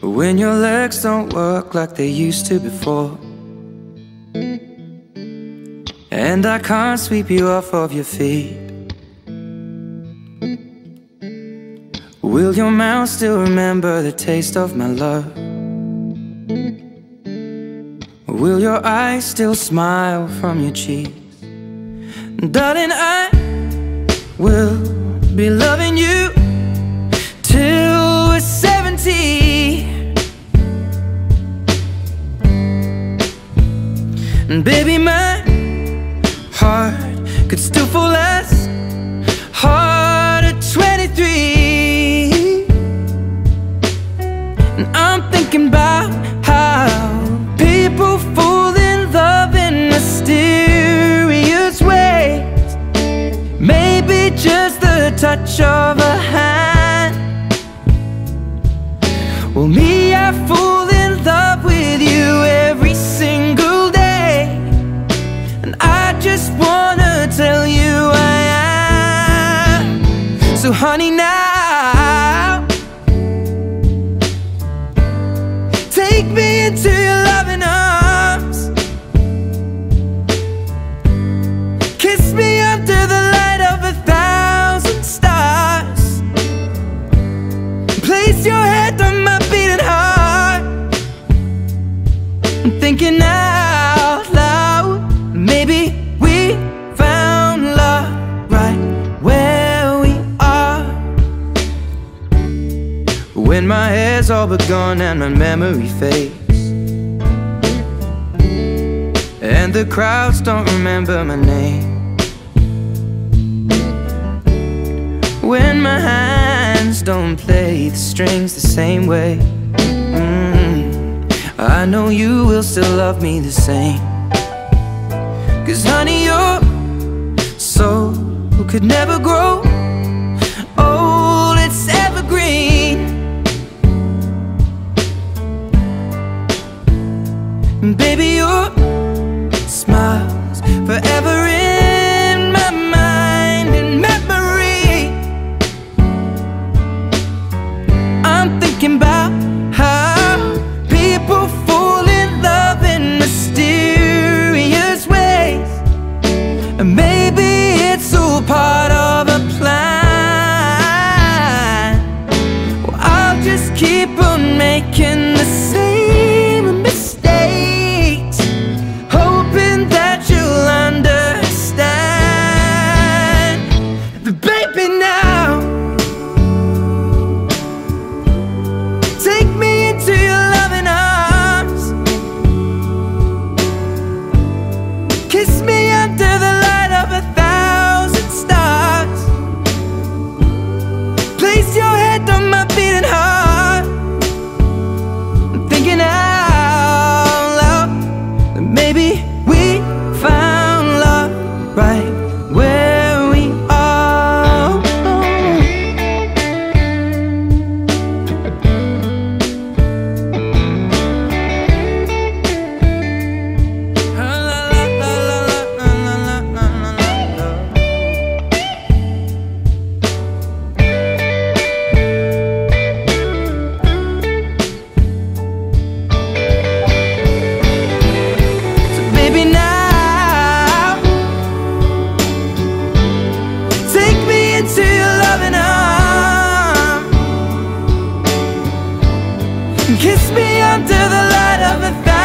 when your legs don't work like they used to before, and I can't sweep you off of your feet. Will your mouth still remember the taste of my love? Will your eyes still smile from your cheeks? Darling, I will be loving you till we're 70. And baby, my heart could still fall as hard at 23. And I'm thinking about how people fall in love in mysterious ways. Maybe just the touch of a hand. Well, me, I fall in love with you every single day, and I just wanna tell you I am. So honey, now take me into your loving arms. Kiss me under the light of 1,000 stars. Place your head on my beating heart. I'm thinking out loud, maybe we found love right where we are. When my hair's all but gone and my memory fades, and the crowds don't remember my name, when my hands don't play the strings the same way, I know you will still love me the same. 'Cause honey, your soul could never grow old, it's evergreen. And baby, your smile's forever in my mind and memory. I'm thinking about how people fall in love in mysterious ways, and maybe it's all part of a plan. Well, I'll just keep on making the same mistakes, hoping that you'll understand. But baby, now take me into your loving arms. Kiss me under the light of 1,000 stars. Place your head on my beating heart. I'm thinking out loud that maybe we found love right where we are. So baby, now take me into your loving arms. Kiss me under the light of 1,000